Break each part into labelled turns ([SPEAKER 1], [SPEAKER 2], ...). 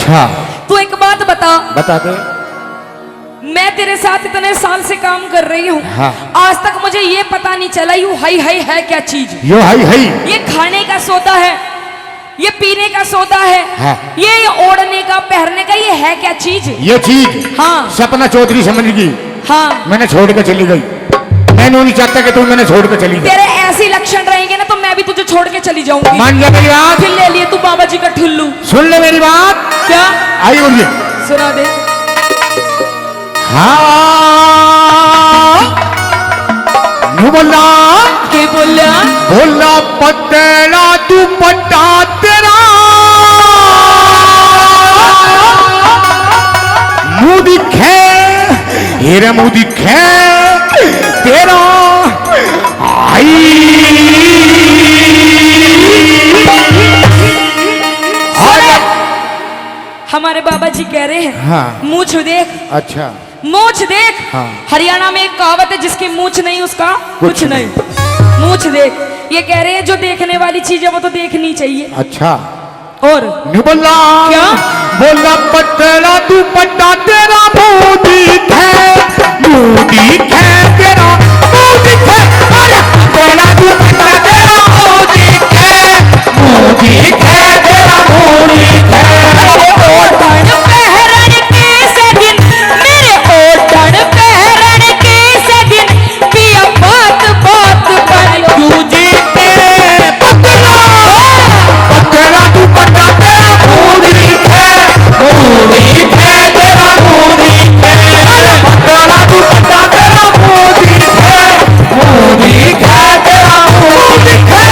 [SPEAKER 1] अच्छा
[SPEAKER 2] तू एक बात बता।
[SPEAKER 1] बता दे।
[SPEAKER 2] मैं तेरे साथ इतने साल से काम कर रही हूँ,
[SPEAKER 1] हाँ।
[SPEAKER 2] आज तक मुझे ये पता नहीं चला यू हाई हाई है क्या चीज।
[SPEAKER 1] यो हाई हाई
[SPEAKER 2] ये खाने का सौदा है, ये पीने का सौदा है,
[SPEAKER 1] हाँ।
[SPEAKER 2] ये ओढ़ने का पहनने का, ये है क्या चीज।
[SPEAKER 1] ये चीज
[SPEAKER 2] हाँ।
[SPEAKER 1] सपना चौधरी समझ गई।
[SPEAKER 2] हाँ।
[SPEAKER 1] मैंने छोड़ के चली गई। मैं नहीं चाहता कि तू मैंने छोड़ के चली गई।
[SPEAKER 2] तेरे ऐसे लक्षण रहेंगे ना तो मैं भी तुझे छोड़ के चली जाऊंगी।
[SPEAKER 1] मान जा मेरी बात।
[SPEAKER 2] फिर ले लिए तू बाबा जी का ठुल्लू।
[SPEAKER 1] सुन ले मेरी बात।
[SPEAKER 2] क्या?
[SPEAKER 1] आई बोलिए।
[SPEAKER 2] सुना दे।
[SPEAKER 1] हाँ बोला
[SPEAKER 2] के बोला
[SPEAKER 1] बोला पतेला तू पट्टा तेरा मुंह दिखे हीरे मुंह दिखे तेरा आई
[SPEAKER 2] हमारे बाबा जी कह रहे हैं
[SPEAKER 1] हाँ।
[SPEAKER 2] मूछ देख।
[SPEAKER 1] अच्छा
[SPEAKER 2] मूछ देख।
[SPEAKER 1] हाँ।
[SPEAKER 2] हरियाणा में एक कहावत है जिसकी मूछ नहीं उसका कुछ नहीं। मूछ देख, ये कह रहे हैं जो देखने वाली चीज है वो तो देखनी चाहिए।
[SPEAKER 1] अच्छा
[SPEAKER 2] और
[SPEAKER 1] बोला
[SPEAKER 2] क्या?
[SPEAKER 1] बोला पतेला तू पट्टा तेरा मुंह दिखे तेरा मुंह दिखे अरे पतेला तू पट्टा तेरा मुंह दिखे तेरा मुंह दिखे
[SPEAKER 2] ओढ़न पहरन के सदिन मेरे ओढ़न पहरन के सदिन पिया बात बात पर
[SPEAKER 1] तुझे पतेला तू पट्टा तेरा मुंह दिखे तेरा मुंह दिखे अरे पतेला तू पट्टा तेरा मुंह दिखे तेरा मुंह दिखे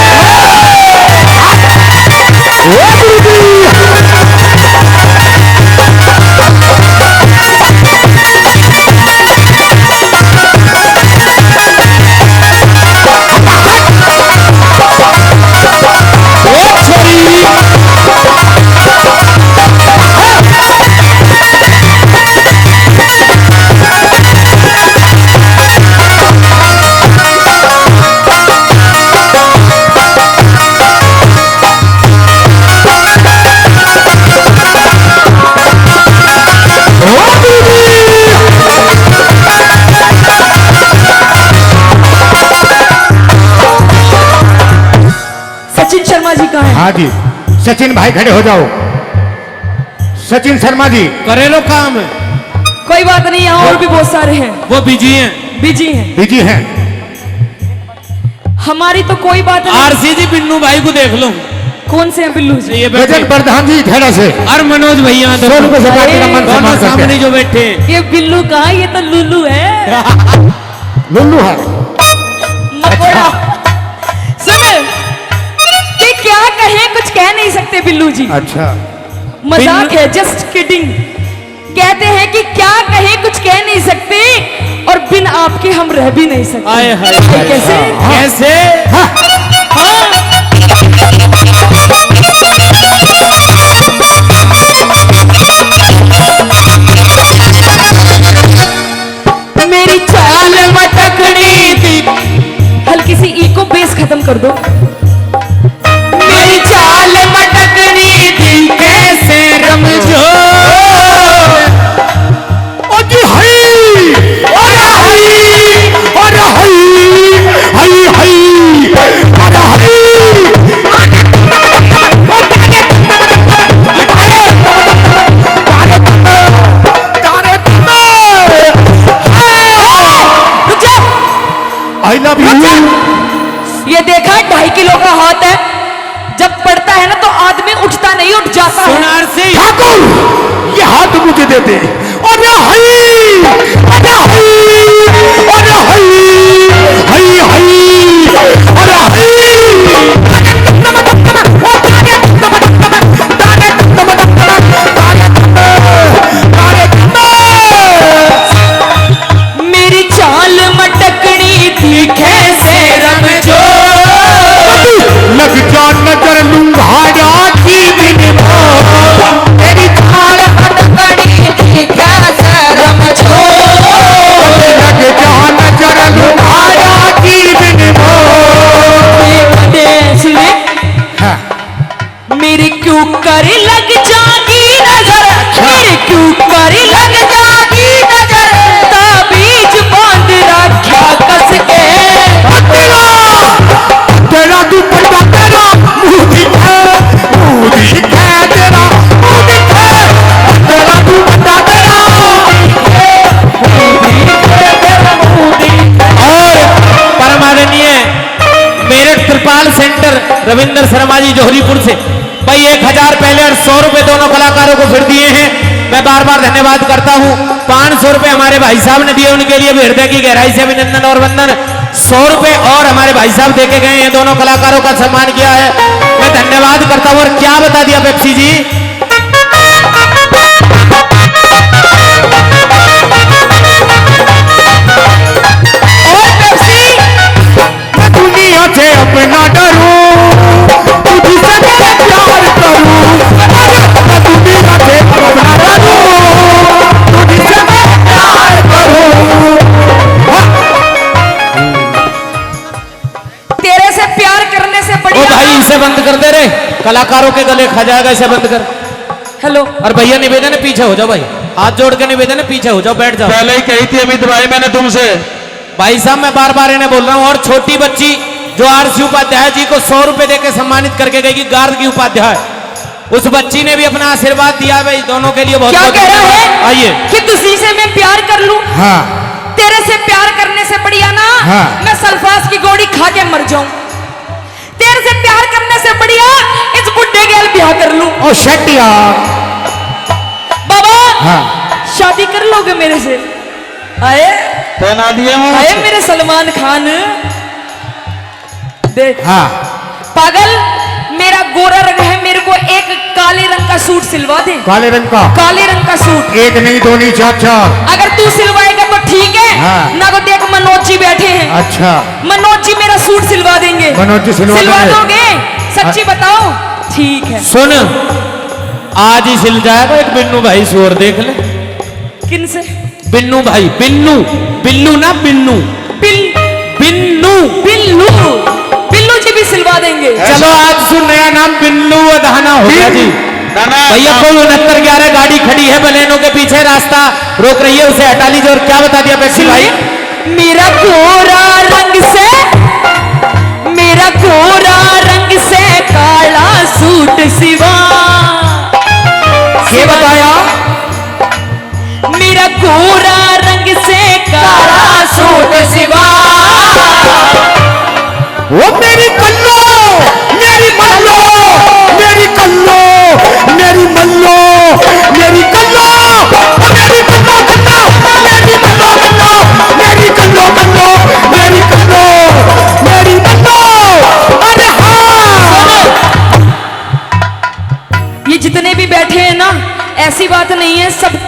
[SPEAKER 2] सचिन शर्मा जी कहाँ हैं?
[SPEAKER 1] हाँ जी सचिन भाई खड़े हो जाओ। सचिन शर्मा जी
[SPEAKER 3] करे लो काम।
[SPEAKER 2] कोई बात नहीं, यहाँ और भी बहुत सारे हैं।
[SPEAKER 3] वो बिजी हैं।
[SPEAKER 2] बिजी हैं।
[SPEAKER 1] बिजी हैं।
[SPEAKER 2] हमारी तो कोई बात नहीं।
[SPEAKER 3] आरसी जी बिन्नू भाई को देख लो।
[SPEAKER 2] कौन से हैं बिल्लू जी?
[SPEAKER 3] ये बैठे
[SPEAKER 1] गजन प्रधान जी ठेड़ा से
[SPEAKER 3] और मनोज भैया
[SPEAKER 1] सौ रुपए से पार्टी का मन
[SPEAKER 3] दोनों
[SPEAKER 1] सम्मान करते
[SPEAKER 3] सामने
[SPEAKER 1] हैं।
[SPEAKER 3] जो बैठे
[SPEAKER 2] ये बिल्लू कहाँ, ये तो लुल्लू है।
[SPEAKER 1] लुल्लू है।
[SPEAKER 2] मकोड़ा। सुन, कि क्या कहें कुछ कह नहीं सकते बिल्लू जी।
[SPEAKER 1] अच्छा
[SPEAKER 2] मजाक है, जस्ट किडिंग। कहते हैं कि क्या कहें कुछ कह नहीं सकते और बिन आपके हम रह भी नहीं सकते।
[SPEAKER 3] आए हाय
[SPEAKER 2] कैसे?
[SPEAKER 3] कैसे?
[SPEAKER 2] मेरी चाल मटकनी थी। हल्की सी इको बेस खत्म कर दो।
[SPEAKER 3] मेरी चाल मटकनी थी कैसे रमझो
[SPEAKER 1] आई लव यू।
[SPEAKER 2] ये देखा 2.5 किलो का हाथ है, जब पड़ता है ना तो आदमी उठता नहीं, उठ जाता है।
[SPEAKER 3] सोनार से
[SPEAKER 1] ठाकुर ये हाथ मुझे दे दे। अरे हई अरे हई अरे हई हई हई अरे
[SPEAKER 2] मेरी चाल मटकनी थी कैसे रमझो
[SPEAKER 1] लग जा नजर लुंघाड़ा की दिन
[SPEAKER 2] मेरी चाल मटकनी थी कैसे रमझो
[SPEAKER 3] रविंद्र शर्मा जी जोहरीपुर से भाई 1000 पहले और 100 रुपए दोनों कलाकारों को फिर दिए हैं। मैं बार बार धन्यवाद करता हूं। 500 रुपए हमारे भाई साहब ने दिए, उनके लिए भी हृदय की गहराई से अभिनंदन और वंदन। 100 रुपए और हमारे भाई साहब देके गए हैं, दोनों कलाकारों का सम्मान किया है, मैं धन्यवाद करता हूं। और क्या बता दिया पेप्सी जी,
[SPEAKER 2] और पेप्सी
[SPEAKER 1] मैं दुनिया से अपना डरूं, तुझसे मैं प्यार करूं, मैं दुनिया से अपना डरूं, तुझसे मैं प्यार करूं।
[SPEAKER 2] तेरे से प्यार करने से
[SPEAKER 3] ओ
[SPEAKER 2] बढ़िया।
[SPEAKER 3] भाई इसे बंद कर दे रे, कलाकारों के गले खा जाएगा, इसे बंद कर।
[SPEAKER 2] हेलो,
[SPEAKER 3] और भैया निवेदन है पीछे हो जाओ, भाई हाथ जोड़ के निवेदन है पीछे हो जाओ, बैठ जाओ।
[SPEAKER 4] पहले ही कही थी अमित भाई मैंने तुमसे।
[SPEAKER 3] भाई साहब मैं बार बार इन्हें बोल रहा हूं। और छोटी बच्ची जो आरसी उपाध्याय जी को 100 रुपए देकर सम्मानित करके गई, गार्ग की उपाध्याय, उस बच्ची ने भी अपना आशीर्वाद दिया भाई, दोनों के लिए बहुत
[SPEAKER 2] क्या
[SPEAKER 3] बहुत
[SPEAKER 2] कह रहा
[SPEAKER 3] धन्यवाद।
[SPEAKER 2] है
[SPEAKER 3] आइए,
[SPEAKER 2] कि तुझी से मैं प्यार कर लूं?
[SPEAKER 1] हाँ
[SPEAKER 2] तेरे से प्यार करने से बढ़िया ना
[SPEAKER 1] हाँ।
[SPEAKER 2] मैं सल्फास की गोली खा के मर जाऊं। तेरे से प्यार करने से बढ़िया इस बुड्ढे के ब्याह कर लूं।
[SPEAKER 1] ओ शट यार।
[SPEAKER 2] बाबा
[SPEAKER 1] हाँ
[SPEAKER 2] शादी कर लोगे मेरे से? आए
[SPEAKER 4] पहना दिए
[SPEAKER 2] आए मेरे सलमान खान। देख
[SPEAKER 1] हाँ
[SPEAKER 2] पागल, मेरा गोरा रंग है, मेरे को एक काले रंग का सूट सिलवा दे।
[SPEAKER 1] काले रंग का,
[SPEAKER 2] काले रंग का सूट।
[SPEAKER 1] एक नहीं दो नहीं चार चार।
[SPEAKER 2] अगर तू सिलवाएगा तो ठीक है।
[SPEAKER 1] हाँ।
[SPEAKER 2] ना तो देख मनोज जी बैठे हैं,
[SPEAKER 1] अच्छा
[SPEAKER 2] मनोज जी मेरा सूट सिलवा देंगे।
[SPEAKER 1] मनोज जी सिलवा देंगे।
[SPEAKER 2] दोगे? सच्ची बताओ? ठीक है।
[SPEAKER 3] सुन आज ही सिल जाएगा। एक बिन्नू भाई से और देख ले।
[SPEAKER 2] किन से?
[SPEAKER 3] बिन्नू भाई, बिन्नू, बिल्लू ना बिन्नू,
[SPEAKER 2] बिल
[SPEAKER 3] बिन्नू।
[SPEAKER 2] बिल्लू बिल्लू जी भी सिलवा देंगे।
[SPEAKER 3] चलो आज सुन, नया नाम बिल्लू अधाना हो गया जी। भैया कोई 6911 गाड़ी खड़ी है बलेनो के पीछे, रास्ता रोक रही है, उसे हटा लीजिए। और क्या बता दिया पेप्सी भाई,
[SPEAKER 2] मेरा गोरा रंग से, मेरा गोरा रंग से काला सूट सिवा।
[SPEAKER 3] ये बताया
[SPEAKER 2] मेरा गोरा रंग से काला सूट सिवा।
[SPEAKER 1] वो मेरी कल्लो, मेरी मल्लो, मेरी कल्लो, मेरी मल्लो, मेरी कल्लो, मेरी कल्लो कल्लो, मेरी मल्लो कल्लो, मेरी कल्लो कल्लो, मेरी कल्लो, मेरी मल्लो। अरे हाँ,
[SPEAKER 2] ये जितने भी बैठे हैं ना, ऐसी बात नहीं है, सब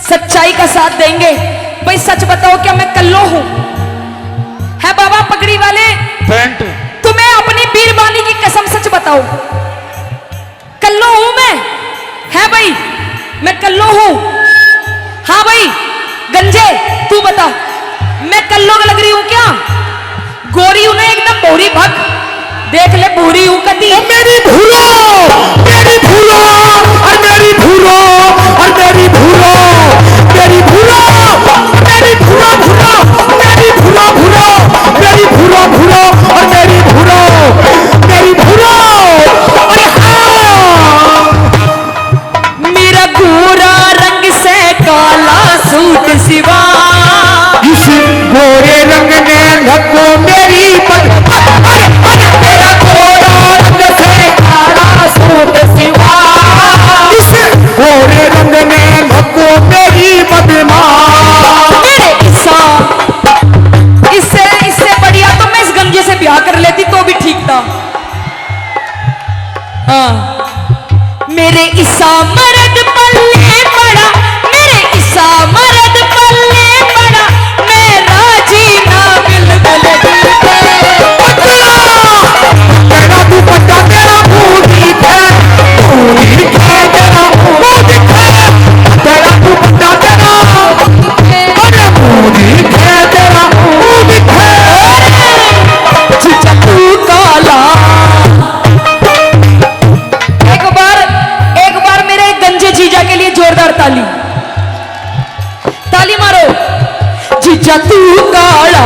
[SPEAKER 2] सच्चाई का साथ देंगे। भाई सच बताओ, क्या मैं कल्लो हूं? है बाबा पगड़ी वाले,
[SPEAKER 4] पेंट
[SPEAKER 2] तुम्हें अपनी बीरबानी की कसम सच बताओ, कल्लो हूं मैं? है भाई मैं कल्लो हूं? हाँ भाई गंजे तू बता, मैं कल्लो लग रही हूं क्या? गोरी हूं ना एकदम, भूरी भग, देख ले भूरी हूं कदी।
[SPEAKER 1] मेरी भूरो, मेरी भूरो, और मेरी भूरो, और मेरी भूरो, मेरी भूरो, मेरी भूरो भूरो, मेरी भूरो भूरो, मेरी भूरो भूरो, और मेरी भूरो, मेरी भूरो। अरे हाँ,
[SPEAKER 2] मेरा गोरा रंग से काला सूट सिवा।
[SPEAKER 1] इस गोरे रंग ने ढको मेरी पग, मेरा गोरा रंग से काला सूट सिवा। इस गोरे रंग ने ढको मेरी बदमा।
[SPEAKER 2] मेरे इससे इससे बढ़िया तो मैं इस गंजे से ब्याह कर लेती तो भी ठीक था। हाँ मेरे ईसा मर्द पल्ले पड़ा, मेरे ईसा मर्द पल्ले पड़ा, मैं राजी ना बिल्कुल दिल पे।
[SPEAKER 1] तेरा दुपट्टा तेरा बूढ़ी है, बूढ़ी है तेरा बूढ़ी है, तेरा दुपट्टा तेरा, अरे बूढ़ी है तेरा बूढ़ी है।
[SPEAKER 2] चिचा तू काला। एक बार मेरे गंजे जीजा के लिए जोरदार ताली, ताली मारो। जीजा तू काला,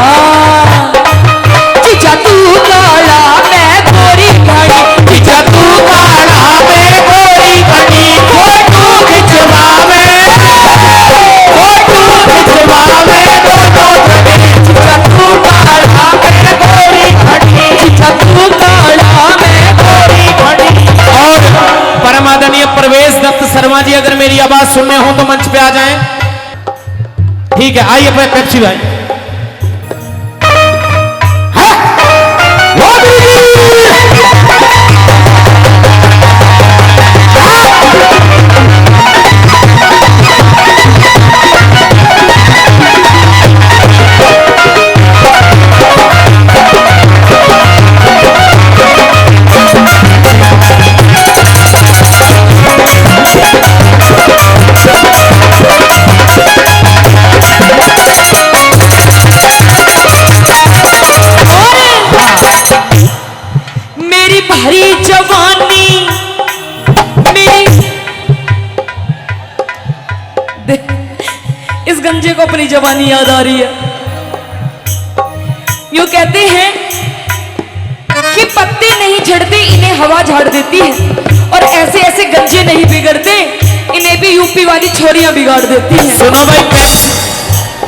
[SPEAKER 2] जीजा तू काला, मैं गोरी घड़ी, जीजा तू काला, मैं गोरी घड़ी, फोटो खिंचवावे, फोटो खिंचवावे दोनों जने। जीजा तू काला, मैं गोरी घड़ी, जीजा तू काला, मैं
[SPEAKER 3] ठीक है, आइए पेप्सी भाई।
[SPEAKER 2] मेरी भरी जवानी, मेरी इस गंजे को अपनी जवानी याद आ रही है। यूं कहते हैं कि पत्ते नहीं झड़ते, इन्हें हवा झाड़ देती है, और ऐसे ऐसे गंजे नहीं बिगड़ते, इन्हें भी यूपी वाली छोरियां बिगाड़ देती हैं।
[SPEAKER 3] सुनो भाई,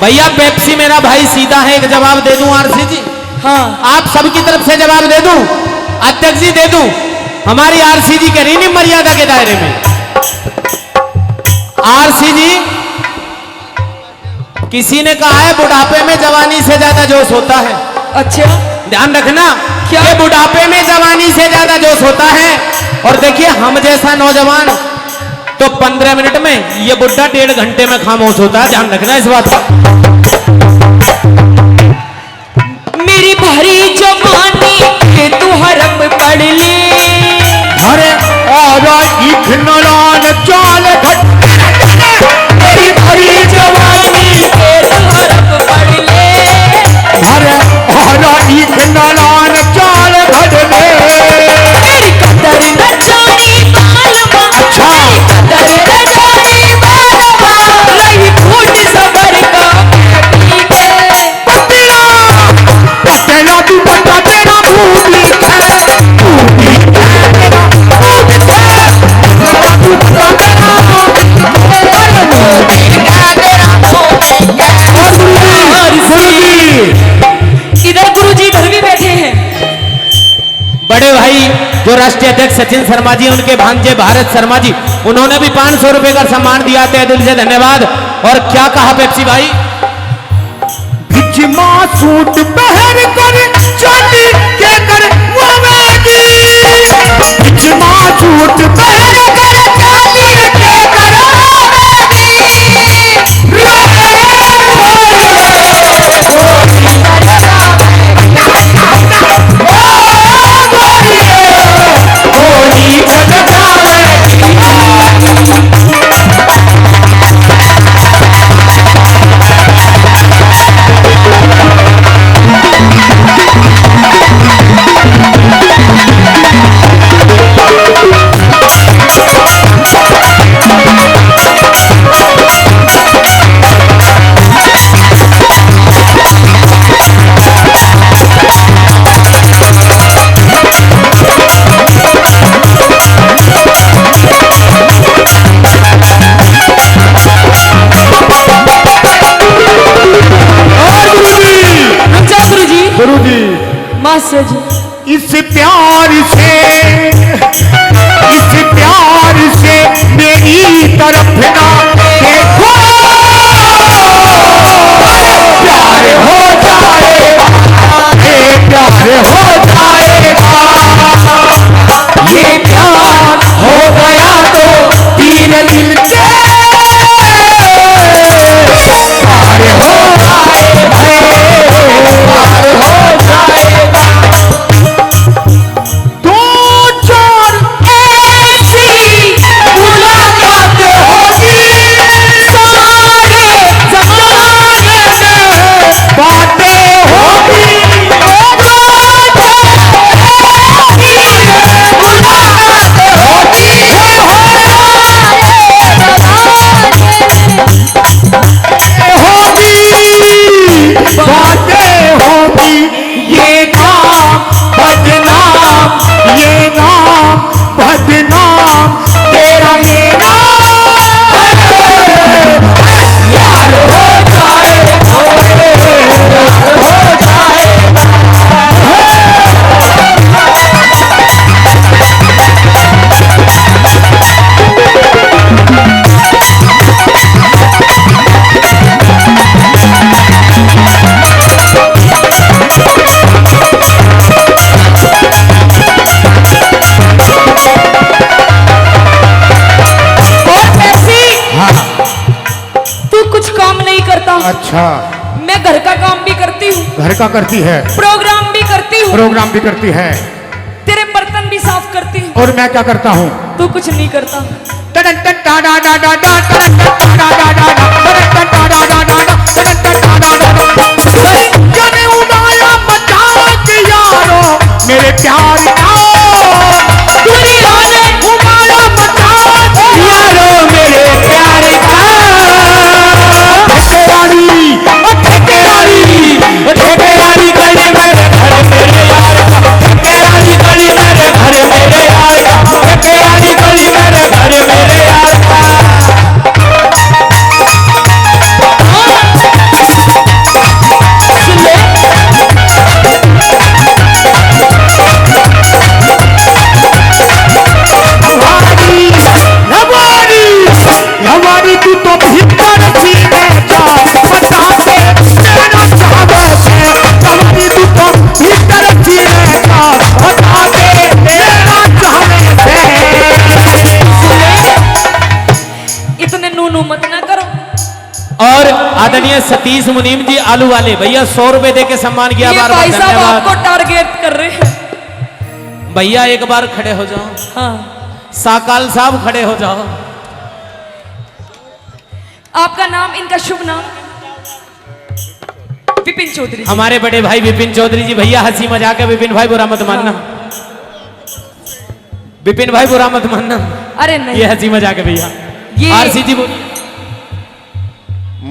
[SPEAKER 3] भैया पेप्सी मेरा भाई सीधा है, एक जवाब दे दूं आरसी जी?
[SPEAKER 2] हाँ,
[SPEAKER 3] आप सबकी तरफ से जवाब दे दूं? अध्यक्ष जी दे दूं? हमारी आरसी जी कह रही नहीं मर्यादा के दायरे में। आरसी जी, किसी ने कहा है बुढ़ापे में जवानी से ज्यादा जोश होता है।
[SPEAKER 2] अच्छा,
[SPEAKER 3] ध्यान रखना,
[SPEAKER 2] क्या?
[SPEAKER 3] ये बुढ़ापे में जवानी से ज्यादा जोश होता है। और देखिए हम जैसा नौजवान तो 15 मिनट में, ये बुढ़ा 1.5 घंटे में खामोश होता है। ध्यान रखना इस बात का।
[SPEAKER 2] मेरी भरी जवानी के तू हरम पड़ ले,
[SPEAKER 1] अरे और इखनलान चाल घट,
[SPEAKER 2] मेरी भरी जवानी के तू हरम पड़ ले,
[SPEAKER 1] अरे और इखनलान चाल घट ले।
[SPEAKER 2] मेरी कदर न जानी मालूम,
[SPEAKER 1] अच्छा।
[SPEAKER 2] मेरी कदर न जानी मालूम, रही फूट सबर का पी के।
[SPEAKER 1] तेरा तू बता तेरा भूमि है, भूमि है तेरा, भूमि है तेरा, तू बता तेरा
[SPEAKER 2] इधर गुरुजी इधर भी बैठे हैं।
[SPEAKER 3] बड़े भाई जो राष्ट्रीय अध्यक्ष सचिन शर्मा जी, उनके भांजे भारत शर्मा जी, उन्होंने भी 500 रुपए का सम्मान दिया, तहे दिल से धन्यवाद। और क्या कहा पेप्सी भाई?
[SPEAKER 1] बिजमा सूट पहन कर चली के कर वावेगी, बिजमा सूट पहन कर चली के कर
[SPEAKER 2] मास्टर जी,
[SPEAKER 1] इस प्यार से मेरी तरफ ना देखो, प्यार हो जाएगा, प्यार हो जाएगा, ये प्यार हो गया तो तीन दिल के प्यार हो जाएगा, प्यार हो जाएगा। तो अच्छा,
[SPEAKER 2] मैं घर का काम भी करती हूँ,
[SPEAKER 1] घर का करती है,
[SPEAKER 2] प्रोग्राम भी करती हूँ,
[SPEAKER 1] प्रोग्राम भी करती है,
[SPEAKER 2] तेरे बर्तन भी साफ करती हूँ।
[SPEAKER 1] और मैं क्या करता हूँ?
[SPEAKER 2] तू कुछ नहीं करता।
[SPEAKER 1] मेरे प्यार का दुनिया ने घुमाया मचान यारो मेरे प्यार का ठेकेदारी ठेकेदारी गली मेरे घर मेरे यार का ठेकेदारी गली मेरे घर मेरे यार का ठेकेदारी गली मेरे घर मेरे यार का हमारी तू तो भीतर थी जा बता दे तेरा चाहता है हमारी तू तो भीतर थी जा बता दे तेरा चाहते है।
[SPEAKER 2] इतने नूनू मत ना करो।
[SPEAKER 3] और आदरणीय सतीश मुनीम जी आलू वाले भैया 100 रुपए दे के सम्मान किया।
[SPEAKER 2] ये
[SPEAKER 3] बार बार
[SPEAKER 2] भाई साहब
[SPEAKER 3] धन्यवाद
[SPEAKER 2] आपको टारगेट कर रहे हैं।
[SPEAKER 3] भैया, एक बार खड़े हो जाओ।
[SPEAKER 2] हाँ,
[SPEAKER 3] साकाल साहब खड़े हो जाओ।
[SPEAKER 2] आपका नाम, इनका शुभ नाम? विपिन चौधरी जी।
[SPEAKER 3] हमारे बड़े भाई विपिन चौधरी जी। भैया हंसी मजाक है, विपिन भाई बुरा मत मानना। विपिन भाई बुरा मत मानना,
[SPEAKER 2] अरे नहीं,
[SPEAKER 3] ये हंसी मजाक है भैया।
[SPEAKER 2] ये
[SPEAKER 3] आरसी जी बोलिए।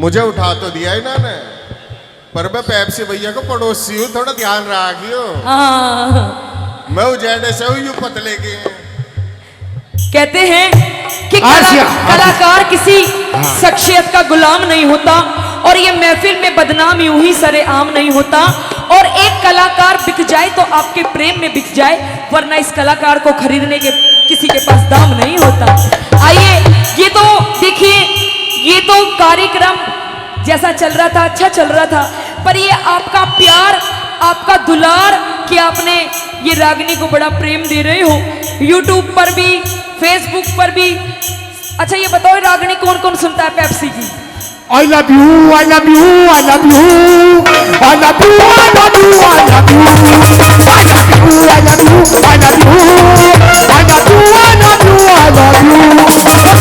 [SPEAKER 5] मुझे उठा तो दिया इन्होंने, पर मैं पेप्सी भैया को पड़ोसी हूँ, थोड़ा ध्यान रखियो।
[SPEAKER 2] हाँ,
[SPEAKER 5] मैं उजैडे से हूँ, यूं पतले के हैं।
[SPEAKER 2] कहते हैं कि
[SPEAKER 1] आसिया,
[SPEAKER 2] कलाकार किसी शख्सियत का गुलाम नहीं होता, और ये महफिल में बदनाम यूं ही सरेआम नहीं होता। और एक कलाकार बिक जाए तो आपके प्रेम में बिक जाए, वरना इस कलाकार को खरीदने के किसी के पास दाम नहीं होता। आइए, ये तो देखिए, ये तो कार्यक्रम जैसा चल रहा था, अच्छा चल रहा था, पर ये आपका प्यार, आपका दुलार, कि आपने ये रागिनी को बड़ा प्रेम दे रहे हो, यूट्यूब पर भी, फेसबुक पर भी। अच्छा ये बताओ, रागिनी कौन कौन सुनता है पेप्सी की?
[SPEAKER 1] I love you, I love you, I love you, I love you, I love you, I love you, I love you, I love you, I love you, I love you, I love you, I love you।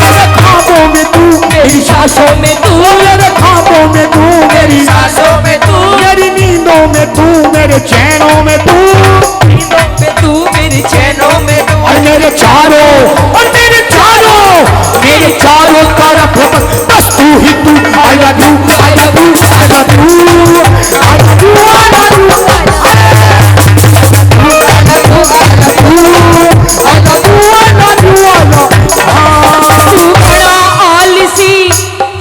[SPEAKER 1] मेरे ख्वाबों में तू, मेरी सांसों में तू, मेरे ख्वाबों में तू, मेरी सांसों में तू, मेरी नींदों में तू, मेरे चैनों में तू,
[SPEAKER 2] नींदों में तू, मेरी चैनों में तू,
[SPEAKER 1] और मेरे चारों तरफ बस तू ही तू। I love you, I love you, I love you, I love you, I love you, I love you।
[SPEAKER 2] बड़ा आलसी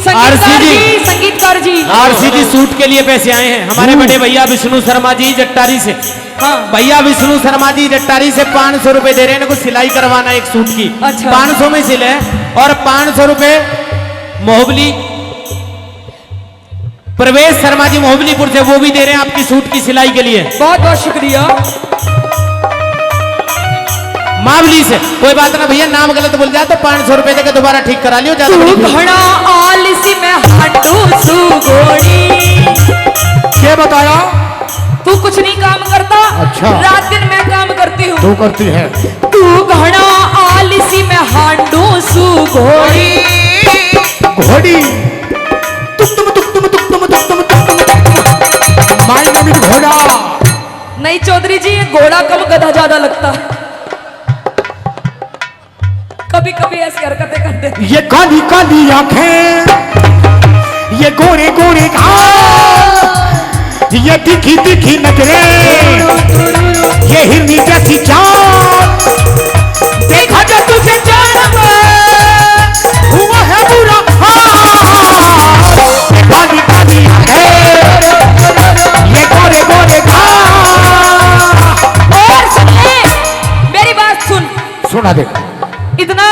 [SPEAKER 2] संगीतकार जी।
[SPEAKER 3] आरसी जी सूट के लिए पैसे आए हैं हमारे बड़े भैया विष्णु शर्मा जी जट्टारी से।
[SPEAKER 2] हाँ,
[SPEAKER 3] भैया विष्णु शर्मा जी जट्टारी से 500 रुपए दे रहे हैं, इनको सिलाई करवाना एक सूट की।
[SPEAKER 2] अच्छा।
[SPEAKER 3] 500 में सिले, और 500 रुपए मोहबली प्रवेश शर्मा जी मोहबलीपुर से, वो भी दे रहे हैं आपकी सूट की सिलाई के लिए।
[SPEAKER 2] बहुत बहुत शुक्रिया।
[SPEAKER 3] मावली से। कोई बात ना भैया, नाम गलत बोल जाए तो 500 रुपए देकर दोबारा ठीक करा लियो। ज्यादा बड़ी कोई-
[SPEAKER 2] बड़ा आलसी मैं हड्डू सुगोड़ी।
[SPEAKER 1] क्या बताया?
[SPEAKER 2] तू कुछ नहीं काम करता।
[SPEAKER 1] अच्छा।
[SPEAKER 2] रात दिन मैं काम करती हूँ।
[SPEAKER 1] तू करती है।
[SPEAKER 2] तू घड़ा आलसी मैं हांडू सुगोड़ी।
[SPEAKER 1] घोड़ी माई नमी घोड़ा।
[SPEAKER 2] नहीं चौधरी जी, ये घोड़ा कम गधा ज्यादा लगता। कभी कभी ऐसी हरकतें करते।
[SPEAKER 1] ये काली काली आंखें, ये गोरे गोरे घाव, ये तीखी तीखी नजरें, ये हिरनी जैसी चाल, देखा जा तुझे जान हुआ है बुरा हाल। ये काली काली आंखें, ये गोरे गोरे घाव।
[SPEAKER 2] और सुनिए, मेरी बात सुन।
[SPEAKER 1] सुना दे।
[SPEAKER 2] इतना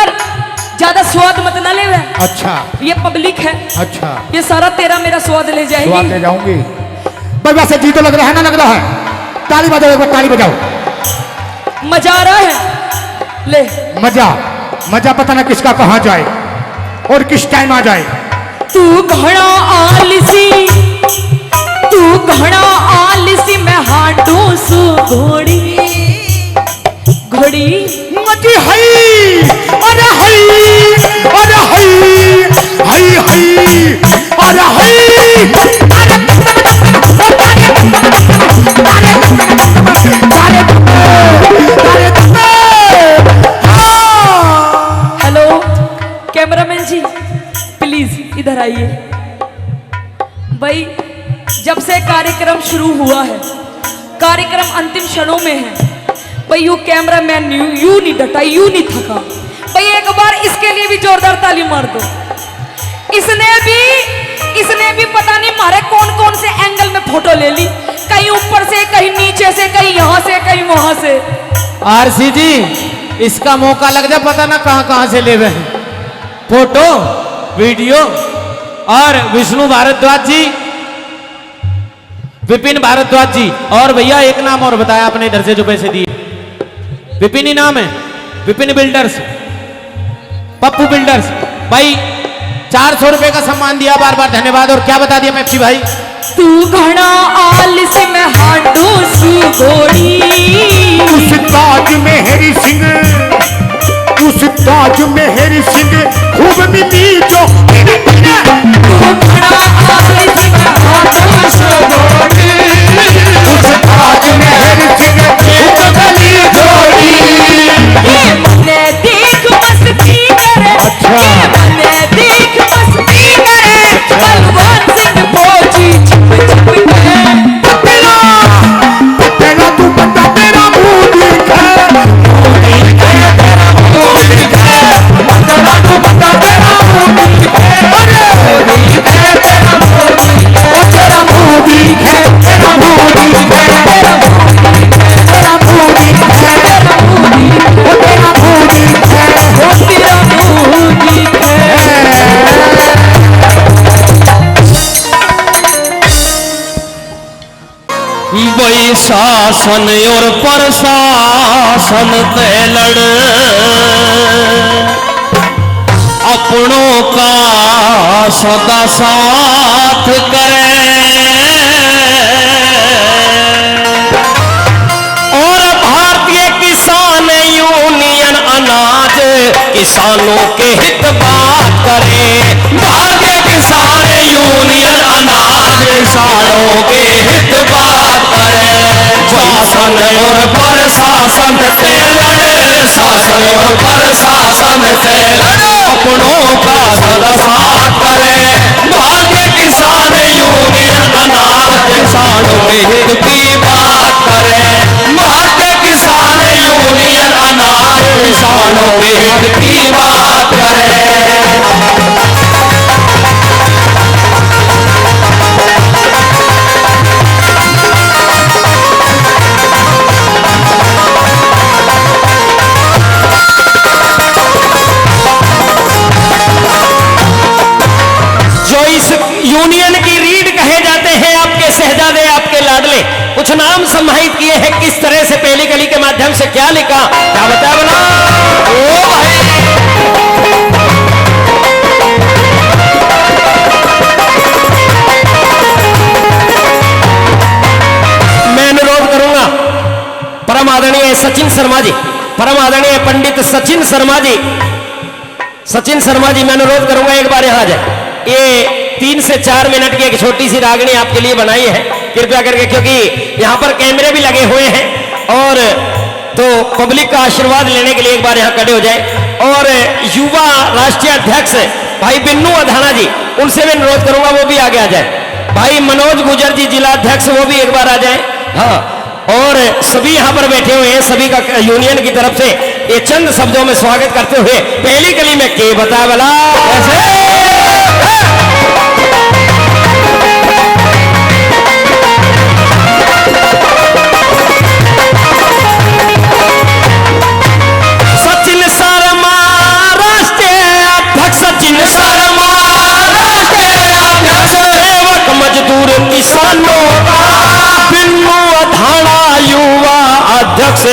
[SPEAKER 2] ज्यादा स्वाद मत ना ले।
[SPEAKER 1] अच्छा
[SPEAKER 2] ये पब्लिक है,
[SPEAKER 1] अच्छा,
[SPEAKER 2] ये सारा तेरा मेरा स्वाद ले
[SPEAKER 1] स्वाद
[SPEAKER 2] जाएगी।
[SPEAKER 1] ले जाऊंगी। भाई वैसे जी तो लग रहा है ना, लग रहा है? ताली बजाओ, एक बार ताली बजाओ।
[SPEAKER 2] मजा आ रहा है? ले।
[SPEAKER 1] मजा, मजा पता ना किसका कहाँ जाए और किस टाइम आ जाए।
[SPEAKER 2] तू घड़ा आलसी मैं हांडू सु घोड़ी घोड़ी
[SPEAKER 1] मती हई अरे हई अरे हई हई हई अरे हई
[SPEAKER 2] हेलो कैमरामैन जी प्लीज इधर आइए भाई। जब से कार्यक्रम शुरू हुआ है, कार्यक्रम अंतिम क्षणों में है भाई। यू कैमरामैन यू नहीं डटा, यू नहीं थका भाई। एक बार इसके लिए भी जोरदार ताली मार दो। इसने भी पता नहीं मारे कौन कौन से एंगल में फोटो ले ली, कहीं ऊपर से, कहीं नीचे से, कहीं यहाँ से, कहीं वहां से।
[SPEAKER 3] आरसी जी इसका मौका लग जाए पता ना कहां कहां से ले गए फोटो वीडियो। और विष्णु भारद्वाज जी, विपिन भारद्वाज जी, और भैया एक नाम और बताया आपने इधर से जो पैसे दिए, विपिन ही नाम है, विपिन बिल्डर्स, पप्पू बिल्डर्स भाई। 400 रुपए का सम्मान दिया, बार बार धन्यवाद। और क्या बता दिया पेप्सी भाई?
[SPEAKER 2] तू घड़ा आलसी मैं हांडू सी घोड़ी,
[SPEAKER 1] उस ताज में हेरी सिंह, उस ताज में हेरी सिंह खूब मिली जो।
[SPEAKER 2] तू घड़ा आलसी मैं हांडू सी घोड़ी,
[SPEAKER 1] उस ताज में हेरी सिंह खूब मिली जोड़ी।
[SPEAKER 2] ये मने देख मस्ती करे, ये मने देख मस्ती करे, बलवान सिंह फौजी छुप छुप के।
[SPEAKER 1] तेरा तू बंदा तेरा मुंह दिखा, तेरा मुंह दिखा, तेरा तू बंदा तेरा मुंह दिखा, तेरा मुंह दिखा, तेरा मुंह दिखा, तेरा मुंह दिखा, तेरा मुंह दिखा, तेरा मुंह दिखा, तेरा मुंह दिखा।
[SPEAKER 6] वही शासन और प्रशासन ते लड़, अपनों का सदा साथ करे। और भारतीय किसान यूनियन अनाज किसानों के हित बात करे। भारतीय किसान यूनियन अनाज किसानों के हित बात करे। शासन और प्रशासन से लड़े, शासन और प्रशासन से लड़े, अपनों का सदा साथ करे। भारतीय किसान यूनियन अनाज किसानों के हित की बात करे। भारतीय किसान यूनियन अनाज किसानों के हित की बात करे। यूनियन की रीढ़ कहे जाते हैं आपके शहजादे, आपके लाडले। कुछ नाम सम्मानित किए हैं किस तरह से, पहली कली के माध्यम से क्या लिखा, क्या बताया बोला? ओ भाई मैं अनुरोध करूंगा परम आदरणीय सचिन शर्मा जी, परम आदरणीय पंडित सचिन शर्मा जी, सचिन शर्मा जी मैं अनुरोध करूंगा एक बार यहां आ जाए। ये 3 से 4 मिनट की एक छोटी सी रागनी आपके लिए बनाई है, कृपया करके, क्योंकि यहाँ पर कैमरे भी लगे हुए हैं और तो पब्लिक का आशीर्वाद लेने के लिए एक बार यहाँ खड़े हो जाए। और युवा राष्ट्रीय अध्यक्ष भाई बिन्नू अधाना जी, उनसे मैं अनुरोध करूंगा वो भी आगे आ जाए। भाई मनोज गुजर जी जिला अध्यक्ष, वो भी एक बार आ जाए। हाँ, और सभी यहाँ पर बैठे हुए हैं, सभी का यूनियन की तरफ से ये चंद शब्दों में स्वागत करते हुए पहली कली में के बता बला सचिन शर्मा राष्ट्रीय अध्यक्ष, सचिन शर्मा राष्ट्रीय अध्यक्ष, सेवक मजदूर किसानों का बिन्नू अधाना युवा अध्यक्ष,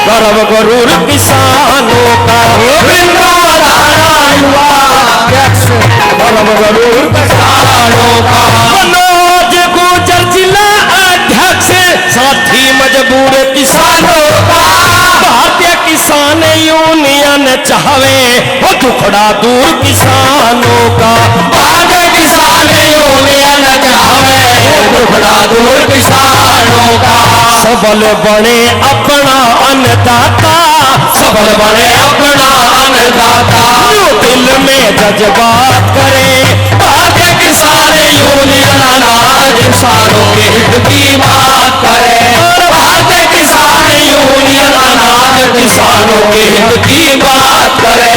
[SPEAKER 6] गर्व गरूर किसानों का बिन्नू अधाना युवा अध्यक्ष। परम जरूर किसानों का। मनोज गुजर जिला अध्यक्ष साथी मजबूर किसानों का। भारतीय किसान यूनियन चाहवे वो दुखड़ा दूर किसानों का। भारतीय किसान यूनियन चाहवे दुखड़ा दूर किसानों का। सबल बने अपना अन्नदाता, सबल बने अपना अन्नदाता। जो दिल में जज्बात करे भारतीय किसान यूनियन अनाज किसानों के हित की बात करे। भारतीय किसान यूनियन अनाज किसानों के हित की बात करे।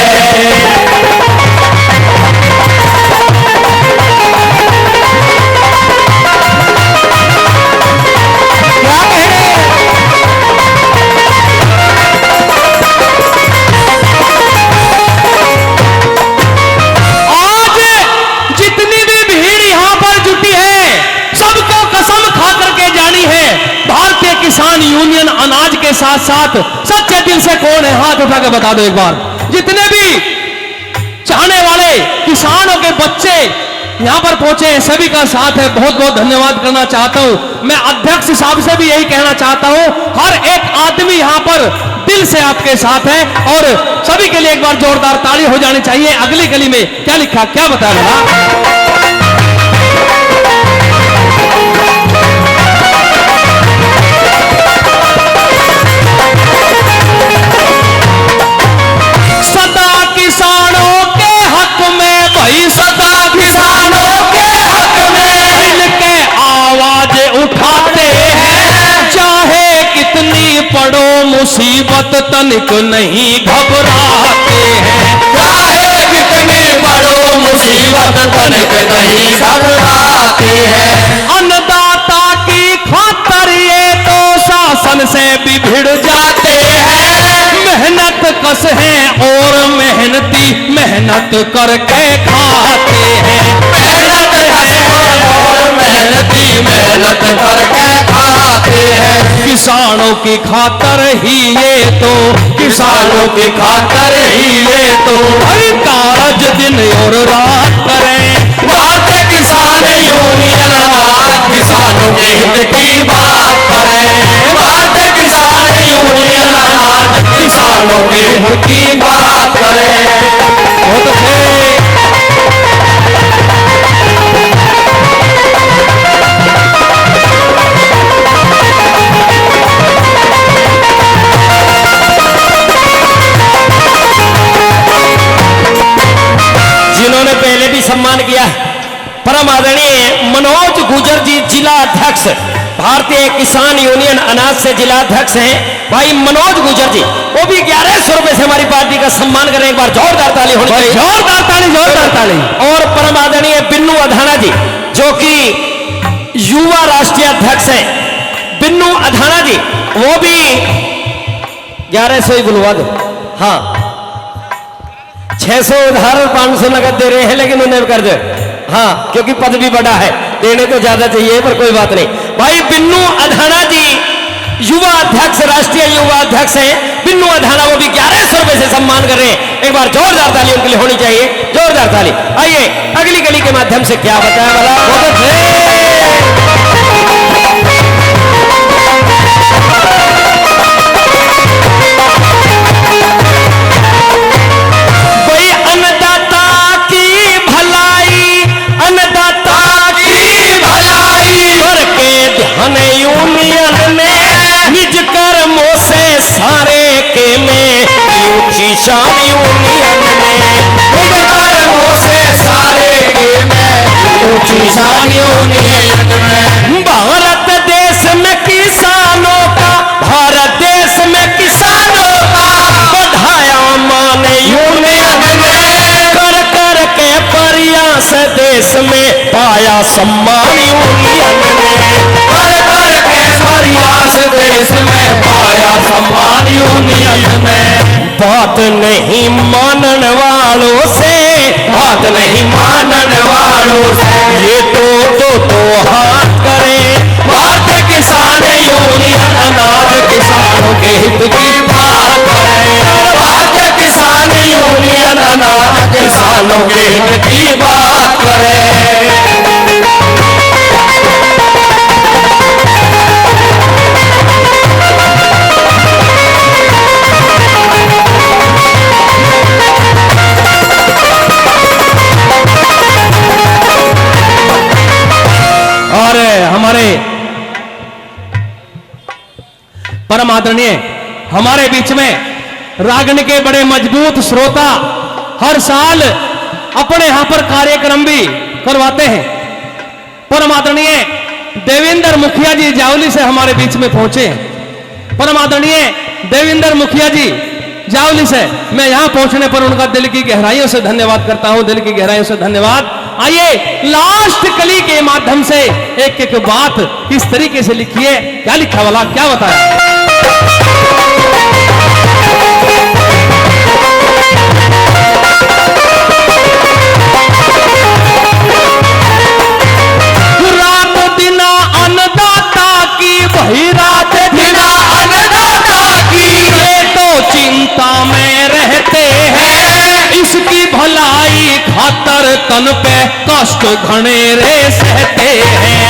[SPEAKER 1] किसान यूनियन अनाज के साथ साथ सच्चे दिल से कौन है, हाथ उठा के बता दो एक बार। जितने भी चाहने वाले किसानों के बच्चे यहां पर पहुंचे हैं सभी का साथ है, बहुत बहुत धन्यवाद करना चाहता हूं। मैं अध्यक्ष साहब से भी यही कहना चाहता हूं, हर एक आदमी यहां पर दिल से आपके साथ है और सभी के लिए एक बार जोरदार ताली हो जानी चाहिए। अगली गली में क्या लिखा, क्या बताया? पड़ो मुसीबत तनिक नहीं घबराते हैं।
[SPEAKER 6] चाहे कितनी बड़ो मुसीबत तनिक नहीं घबराते हैं।
[SPEAKER 1] अन्नदाता की खातर ये तो शासन से भी भिड़ जाते हैं। मेहनत कस हैं और मेहनती मेहनत करके खाते हैं।
[SPEAKER 6] मेहनत है और मेहनती मेहनत करके खाते हैं।
[SPEAKER 1] किसानों की खातर ही ये तो,
[SPEAKER 6] किसानों की खातर ही ये तो
[SPEAKER 1] हर कारज दिन और रात करें।
[SPEAKER 6] भारतीय किसान यूनियन अनाज किसानों के हित की बात करें। भारतीय किसान यूनियन अनाज किसानों के हित की बात करें।
[SPEAKER 1] बहुत अच्छे।
[SPEAKER 6] जिन्होंने पहले भी सम्मान किया, परम आदरणीय मनोज गुजर जी जिला अध्यक्ष भारतीय किसान यूनियन अनाज से जिला अध्यक्ष हैं भाई मनोज गुजर जी, वो भी 1100 रुपए से हमारी पार्टी का सम्मान करें। एक बार जोरदार ताली होनी चाहिए।
[SPEAKER 1] जोरदार ताली, जोरदार ताली।
[SPEAKER 6] और परम आदरणीय बिन्नू अधाना जी जो कि युवा राष्ट्रीय अध्यक्ष हैं, बिन्नू अधाना जी वो भी 1100 ही बुलवा दो। हाँ 600 उधार और 500 नगद दे रहे हैं, लेकिन उन्हें कर दो। हाँ क्योंकि पद भी बड़ा है, देने तो ज्यादा चाहिए पर कोई बात नहीं। भाई बिन्नू अधाना जी युवा अध्यक्ष, राष्ट्रीय युवा अध्यक्ष हैं बिन्नू अधाना, वो भी 1100 रुपए से सम्मान कर रहे हैं। एक बार जोरदार ताली उनके लिए होनी चाहिए, जोरदार ताली। आइए अगली गली के माध्यम से क्या बताया वाला। सारे के में किसान यूनियन से सारे के में किसान यूनियन में। भारत देश में किसानों का, भारत देश में किसानों का बढ़ाया मान यूनियन ने। कर कर के प्रयास देश में पाया सम्मान यूनियन ने। कर कर के प्रयास देश में पाया सम्मान यूनियन में। बात नहीं मानने वालों से, बात नहीं मानने वालों से ये तो हाथ करें। भारतीय किसान यूनियन अनाज किसानों के हित की बात करें। भारतीय किसान यूनियन अनाज किसानों के हित की बात परम आदरणीय हमारे बीच में रागन के बड़े मजबूत श्रोता हर साल अपने यहां पर कार्यक्रम भी करवाते हैं। परम आदरणीय देवेंद्र मुखिया जी जावली से हमारे बीच में पहुंचे हैं। परम आदरणीय देवेंद्र मुखिया जी जावली से मैं यहां पहुंचने पर उनका दिल की गहराइयों से धन्यवाद करता हूं, दिल की गहराइयों से धन्यवाद। आइए लास्ट कली के माध्यम से एक एक बात किस तरीके से लिखी है, क्या लिखा वाला, क्या बताया। रात दिना अन्नदाता की, वही रात दिना अन्नदाता की, ये तो चिंता में रहते हैं, इसकी भलाई खातर तन पे कष्ट घने रे सहते हैं,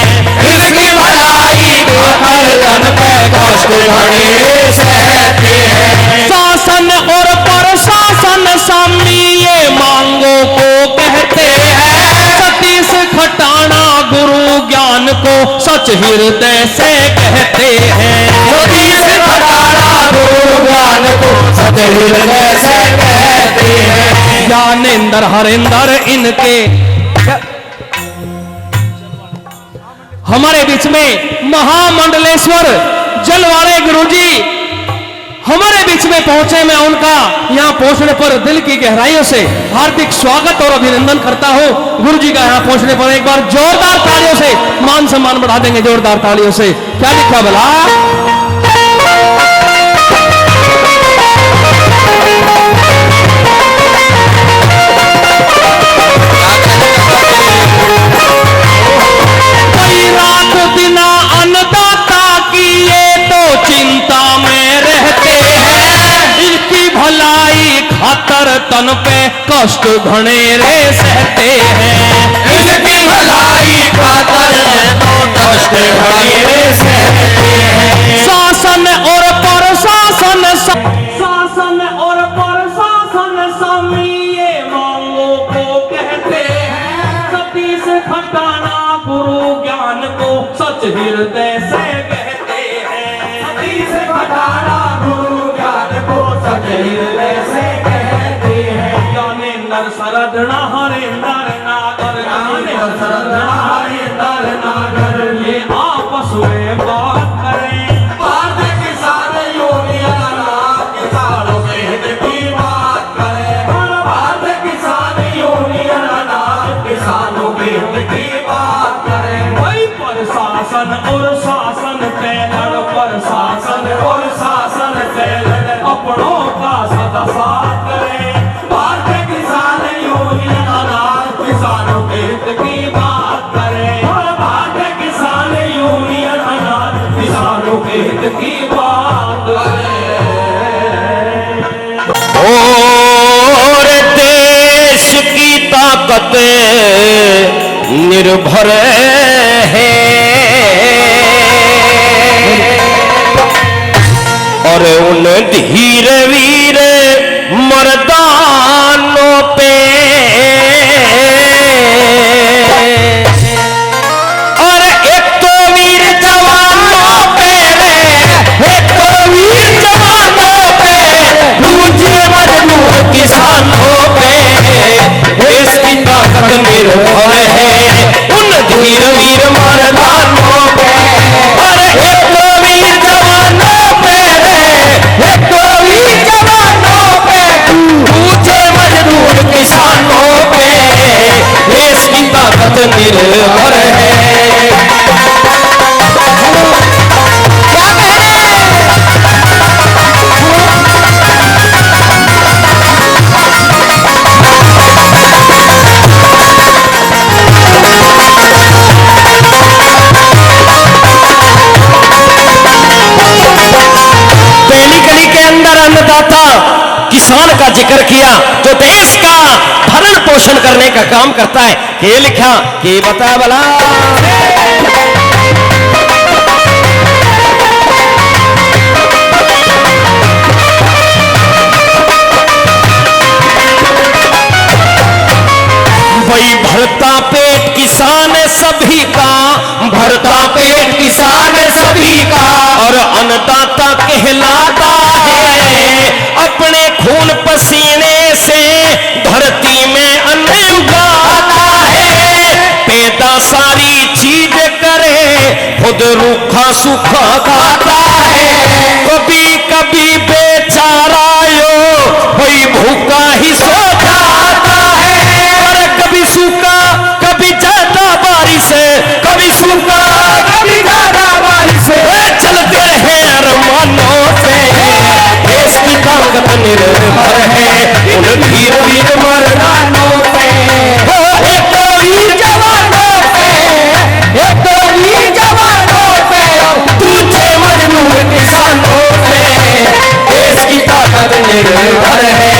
[SPEAKER 6] इसकी भलाई खातर तन पे कष्ट घने रे सहते हैं। शासन और प्रशासन सामी ये मांगों को कहते हैं, सतीश खटाना गुरु ज्ञान को सच हृदय से कहते हैं, सतीश खटाना गुरु ज्ञान को सच हृदय से कहते हैं। ज्ञानेंद्र हरेंद्र इनके हमारे बीच में महामंडलेश्वर जलवाड़े गुरुजी हमारे बीच में पहुंचे। मैं उनका यहां पहुंचने पर दिल की गहराइयों से हार्दिक स्वागत और अभिनंदन करता हूं। गुरुजी का यहां पहुंचने पर एक बार जोरदार तालियों से मान सम्मान बढ़ा देंगे, जोरदार तालियों से। क्या लिखा भला, खातर तन पे कष्ट घने रे सहते हैं, इनकी भलाई खातर कष्ट घने रे सहते हैं। शासन और प्रशासन, शासन और प्रशासन सामी ये मांगों को कहते हैं, सतीश खटाना गुरु ज्ञान को सच हृदय से कहते हैं, सतीश खटाना गुरु ज्ञान को सच हृदय से सरदना हरेंद्र नागर, सरदना हरेंद्र नागर, ये आपस में बात करें, भारत किसान यूनियन किसानों के हित की बात करें, भारत किसान यूनियन किसानों के हित की बात करें। वही प्रशासन और शासन पे लड़, प्रशासन और शासन पे लड़, अपनों का सदा साथ करें, किसानों के हित की बात करें, भारतीय किसान यूनियन किसानों के हित की बात करें। और देश की ताकत निर्भर है और उन धीर वीर मर्दानों पे, और एक तो वीर जवानों पे, एक तो वीर जवानों पे, दूसरे मजदूर किसानों पे, देश की ताकत निर्भर है उन धीर वीर मर्दानों पे, और एक तो वीर जवानों पे, एक तो वीर जवानों पे, दूसरे मजदूर किसानों पे, देश की ताकत निर्भर है। क्या कह रहे हैं? पहली कड़ी के अंदर अन्नदाता किसान का जिक्र किया जो देश का भरण पोषण करने का काम करता है। के लिखा के बता भला, भाई भरता पेट किसान सभी का, भरता पेट किसान सभी का, और अन्नदाता के सुख खाता है, कभी कभी बेचारा यो वही भूखा ही सो जाता है। और कभी सूखा कभी ज्यादा बारिश, कभी सूखा कभी ज्यादा बारिश, चलते रहे अरमानों से, देश की ताकत निर्भर है उन वीर वीर मर्दानों पे। एक तो वीर जवानों पे, एक तो वीर जवानों पे, दूसरे मजदूर किसानों पे, देश की ताकत निर्भर है।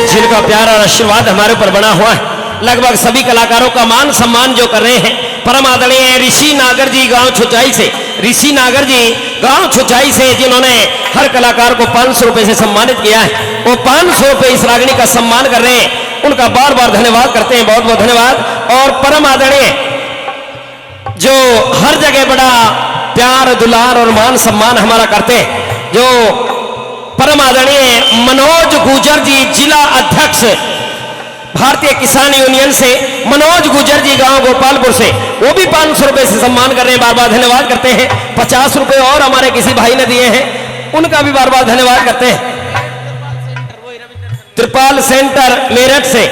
[SPEAKER 6] जिनका प्यार और आशीर्वाद हमारे ऊपर बना हुआ है, लगभग सभी कलाकारों का मान सम्मान जो कर रहे हैं, परम आदरणीय ऋषि नागर जी गांव छुचाई से, ऋषि नागर जी गांव छुचाई से, जिन्होंने हर कलाकार को 500 रुपए से सम्मानित किया है, वो 500 रुपए इस रागनी का सम्मान कर रहे हैं। उनका बार बार धन्यवाद करते हैं, बहुत बहुत धन्यवाद। और परम आदरणीय जो हर जगह बड़ा प्यार दुलार और मान सम्मान हमारा करते हैं, जो परम आदरणीय मनोज गुजर जी, जिला अध्यक्ष भारतीय किसान यूनियन से, मनोज गुजर जी गांव गोपालपुर से, वो भी 500 रुपए से सम्मान कर रहे हैं, बार बार धन्यवाद करते हैं। 50 रुपए और हमारे किसी भाई ने दिए हैं, उनका भी बार बार धन्यवाद करते हैं। त्रिपाल सेंटर मेरठ से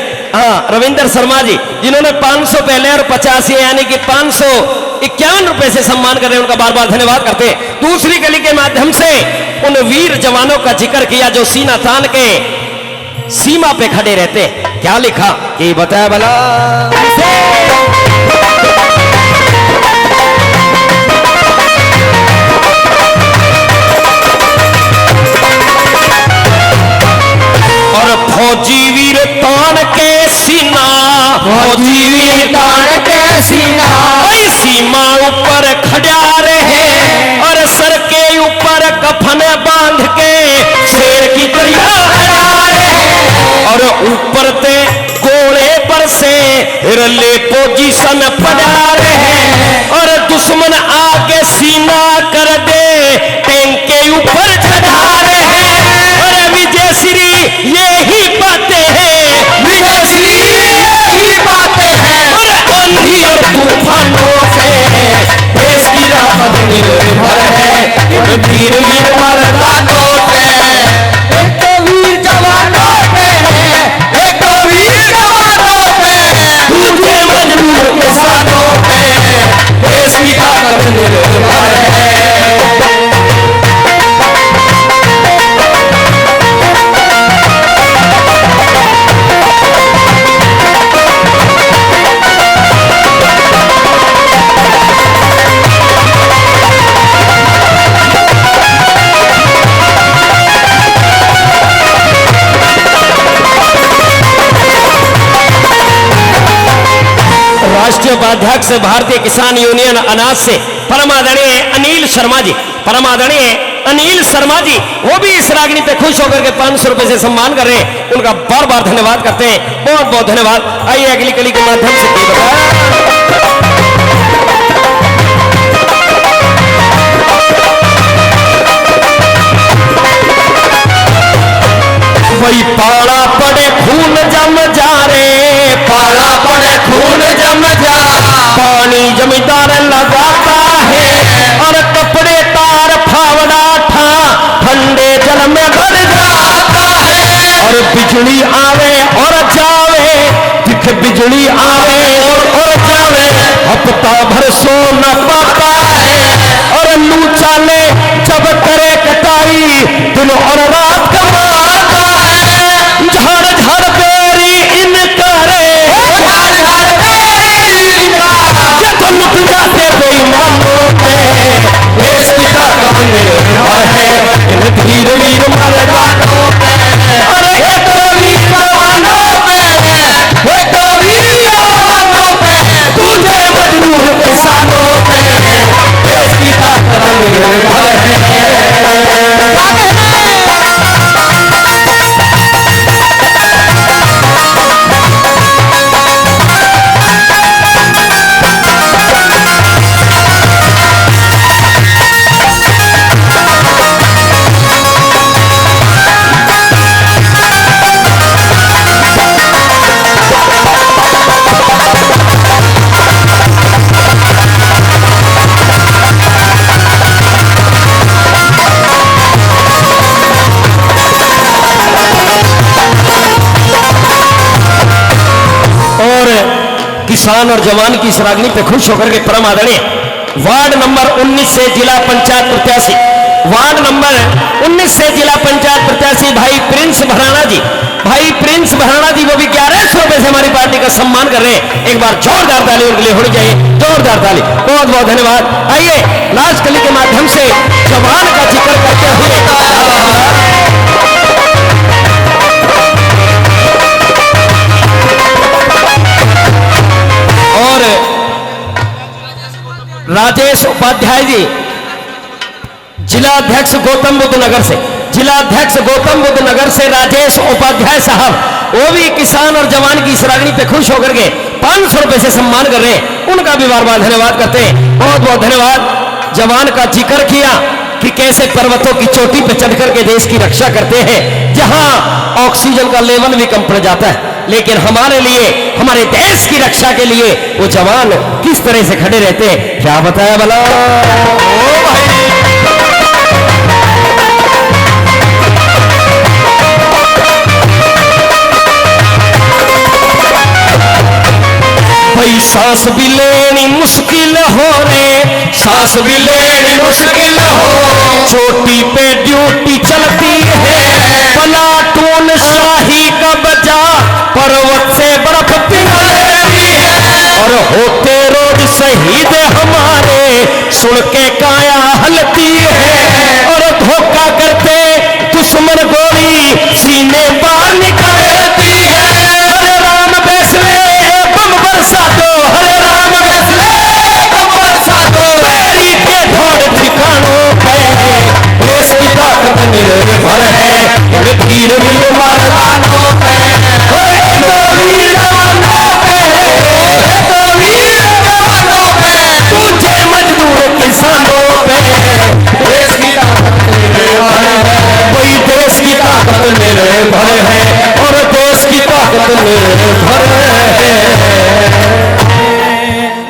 [SPEAKER 6] रविंदर शर्मा जी, जिन्होंने 500 पहले और 50 यानी कि 551 रुपए से सम्मान कर रहे हैं, उनका बार बार धन्यवाद करते हैं। दूसरी कली के माध्यम से उन वीर जवानों का जिक्र किया जो सीना तान के सीमा पे खड़े रहते हैं। क्या लिखा कि बताया भला और फौजी वीर तान के सीना, फौजी वीर तान के सीना, सीमा ऊपर खड़ा रहे और सर के ऊपर कफन बांध के शेर की तरह और ऊपर ते गोले पर से रले पोजीशन पड़ा रहे और दुश्मन आगे सीना कर दे टैंक के ऊपर चढ़ा रहे। और विजय श्री यही बातें हैं, विजय श्री यही बातें हैं। और आंधी और तूफानों से देश की राहत निर्भर है इन वीर वीर मर्दानों पे। एक तो वीर जवानों पे, एक तो वीर जवानों पे, दूसरे मजबूर किसानों पे, देश की ताकत निर्भर है। राष्ट्रीय उपाध्यक्ष भारतीय किसान यूनियन अनाज से परम आदरणीय अनिल शर्मा जी, परम आदरणीय अनिल शर्मा जी, वो भी इस रागनी पे खुश होकर के 500 रुपए से सम्मान कर रहे हैं, उनका बार बार धन्यवाद करते हैं, बहुत बहुत धन्यवाद। आइए अगली कली के माध्यम से वही पाला पड़े खून जम जा रे, पाला पड़े खून जम जा, पानी जमींदार लगाता है और कपड़े तार फावड़ा ठा ठंडे जल में भर जाता है। और बिजली आवे और जावे, दिख बिजली आवे और जावे, हफ्ता भर सो न पाता है। और लू चाले जब करे कटाई, दिन और रात कमाता है। झड़ झड़ बेरी इन करे, झड़ झड़ बेरी इनका, जब लुट जाते बेईमानों पे, देश की ताकत निर्भर है इन वीर वीर मर्दानों पे। अरे एक वीर जवानों पे, एक वीर जवानों पे, दूसरे किसान और जवान की सराहनी पे खुश होकर के परम आदरणीय वार्ड नंबर 19 से जिला पंचायत प्रत्याशी, वार्ड नंबर 19 से जिला पंचायत प्रत्याशी भाई प्रिंस भराना जी, भाई प्रिंस भराना जी वो भी 1100 रुपए से हमारी पार्टी का सम्मान कर रहे हैं। एक बार जोरदार ताली उनके लिए होनी चाहिए, जोरदार ताली। बहुत बहुत धन्यवाद। आइए लास्ट कली के माध्यम से जवान का जिक्र करते हुए और राजेश उपाध्याय जी जिला अध्यक्ष गौतम बुद्ध नगर से, जिला अध्यक्ष गौतम बुद्ध नगर से राजेश उपाध्याय साहब, वो भी किसान और जवान की सराहनी पे खुश होकर के 500 रुपए से सम्मान कर रहे हैं, उनका भी बार बार धन्यवाद करते हैं। बहुत बहुत धन्यवाद। जवान का जिक्र किया कि कैसे पर्वतों की चोटी पे चढ़ करके देश की रक्षा करते हैं, जहां ऑक्सीजन का लेवल भी कम पड़ जाता है, लेकिन हमारे लिए, हमारे देश की रक्षा के लिए वो जवान किस तरह से खड़े रहते हैं, क्या बताया भला। भाई सांस भी लेनी मुश्किल हो रे, सांस भी लेनी मुश्किल हो, चोटी पे ड्यूटी चलती है, प्लाटून शाही का बजा पर्वत से बर्फ पिघलती है, और होते रोज शहीद हमारे सुन के काया हलती है, और धोखा करते दुश्मन गोली सीने बाहर निकालती है। हरे राम वैष्णव बम बरसा दो, हरे राम वैष्णव बम बरसा दो, पैरी के ढोड़ ठिकानों पे देश की ताकत निर्भर है, वीर वीर मर्दानों पे, वीर जवानों पे, वीर जवानों पे, पूछे मजदूर किसानों पे, देश की ताकत निर्भर है, वही देश की ताकत निर्भर है, और देश की ताकत निर्भर है।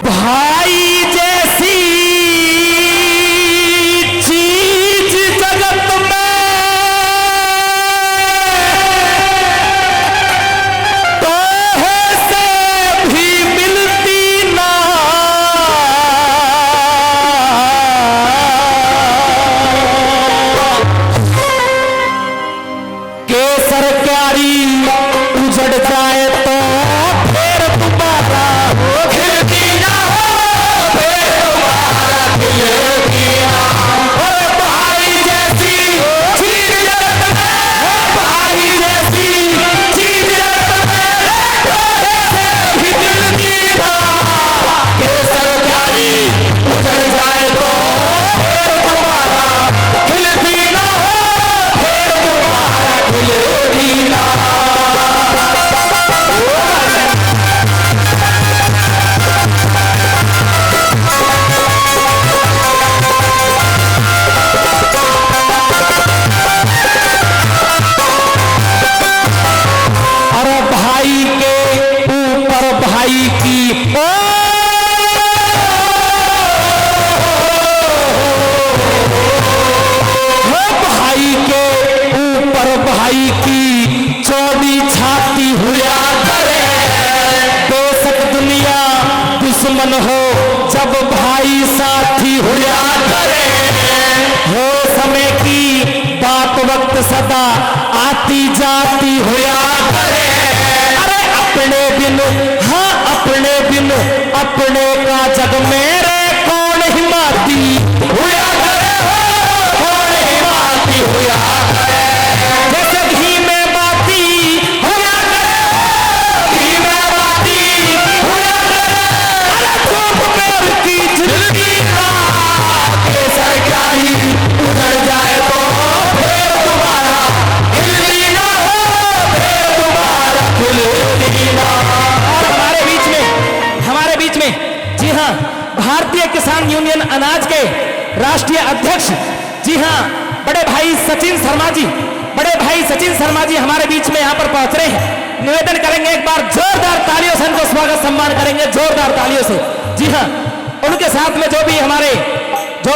[SPEAKER 6] भाई जैसी चीज जगत में तोहे से भी मिलती ना, केसर क्यारी उजड़ जाए तो फिर दोबारा खिलती ना हो, फिर दोबारा खिलती ना हो। भाई जैसी चीज जगत में, भाई जैसी चीज जगत में तोहे से भी मिलती ना, केसर क्यारी उजड़ जाए तो फिर दोबारा खिलती ना हो, फिर दोबारा खिलती ना। अरे भाई के ऊपर भाई की ओ भाई के ऊपर भाई की चौड़ी छाती हुआ करे, बेशक दुनिया दुश्मन हो जब भाई साथी हुआ करे, हो समय की बात वक्त सदा आती जाती हुआ करे, अरे अपने बिन, हाँ अपने बिन अपने का जग मेरे कौन हिमाती हुआ करे, कौन हिमाती हुआ करे, जैसे घी में बाती हुआ करे, घी में बाती हुआ करे, अरे धूप में उनकी झिलकी का केसर क्यारी उजड़ जाए तो फिर दोबारा खिलती ना हो, फिर दोबारा खिलती ना। और हमारे बीच में जी हाँ भारतीय किसान यूनियन अनाज के राष्ट्रीय अध्यक्ष, जी हाँ बड़े भाई सचिन शर्मा जी, बड़े भाई सचिन शर्मा जी हमारे बीच में यहाँ पर पहुंच रहे हैं। निवेदन करेंगे एक बार जोरदार तालियों से उनको स्वागत सम्मान करेंगे, जोरदार तालियों से। जी हाँ उनके साथ में जो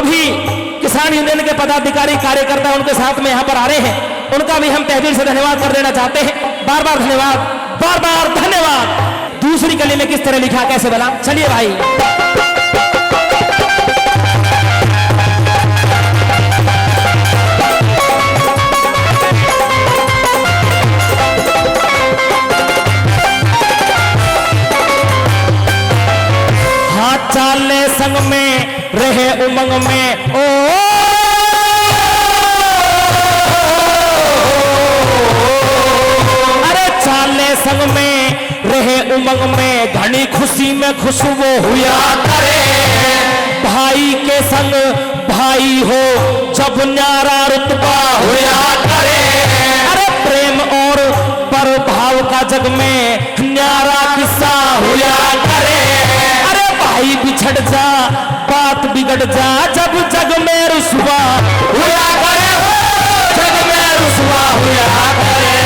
[SPEAKER 6] भी किसान यूनियन के पदाधिकारी कार्यकर्ता उनके साथ में यहाँ पर आ रहे हैं, उनका भी हम तहे दिल से धन्यवाद कर देना चाहते हैं। बार बार धन्यवाद, बार बार धन्यवाद। दूसरी कली में किस तरह लिखा, कैसे बना, चलिए भाई। हाथ चाले संग में रहे उमंग में, ओ चाले संग में रहे उमंग में, घनी खुशी में खुशबू हुआ करे। भाई के संग भाई हो जब न्यारा रुतबा हुआ करे। अरे प्रेम और प्रभाव का जग में न्यारा किस्सा हुआ करे। अरे भाई बिछड़ जा बात बिगड़ जा जब जग में रुसवा हुआ करे, जग में रुसवा हुआ करे।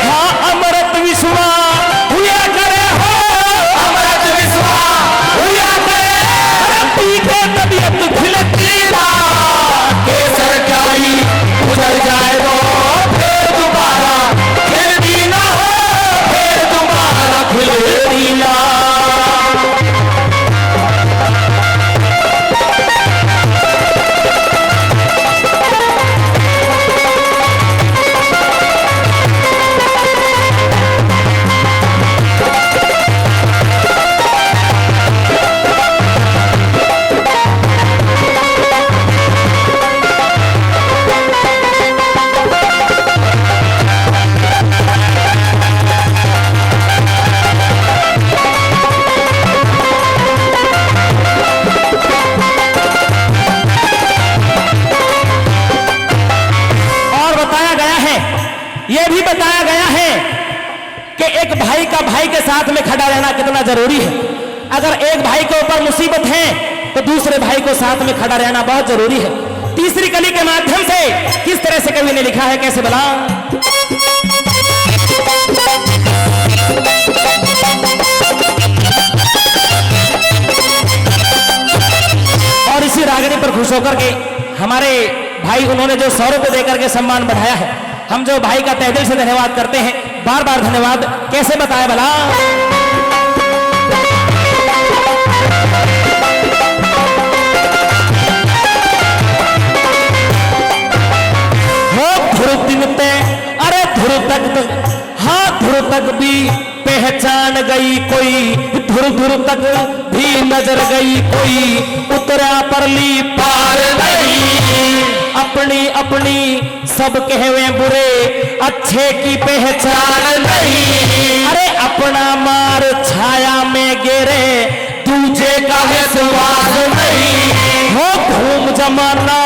[SPEAKER 6] हाँ अमृत विश्वा हुआ करे, हो अमृत विश्वा हुआ करे। पी के तबीयत खिलती ना, केसर क्यारी गुजर जाए तो फिर दोबारा खिलती ना हो, फिर दोबारा खिलती ना। यह भी बताया गया है कि एक भाई का भाई के साथ में खड़ा रहना कितना जरूरी है। अगर एक भाई के ऊपर मुसीबत है तो दूसरे भाई को साथ में खड़ा रहना बहुत जरूरी है। तीसरी कली के माध्यम से किस तरह से कवि ने लिखा है, कैसे बला। और इसी रागनी पर खुश होकर के हमारे भाई उन्होंने जो 100 रुपये देकर के सम्मान बढ़ाया है, हम जो भाई का तहे दिल से धन्यवाद करते हैं, बार बार धन्यवाद। कैसे बताए भला। हो ध्रुव दिन पे, अरे ध्रुव तक, हाँ ध्रुव तक भी पहचान गई कोई, ध्रुव तक भी नजर गई कोई, उतरा परली पार नहीं। अपनी अपनी सब कहवे बुरे, अच्छे की पहचान नहीं। अरे अपना मार छाया में गिरे, दूजे का विश्वास नहीं। हो घूम जमाना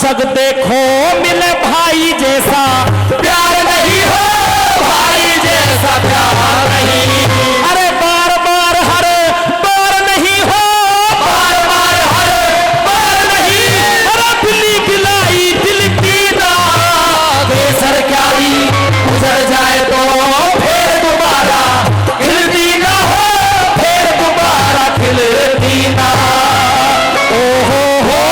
[SPEAKER 6] जग देखो, मिले भाई जैसा प्यार नहीं, हो भाई जैसा प्यार नहीं। अरे बार बार हर बार नहीं, हो बार बार हर बार नहीं। अरे बिल्ली बिलाई दिल की ना, केसर क्यारी गुजर जाए तो फिर दोबारा खिलती ना हो, फिर दोबारा खिलती ना। ओहो हो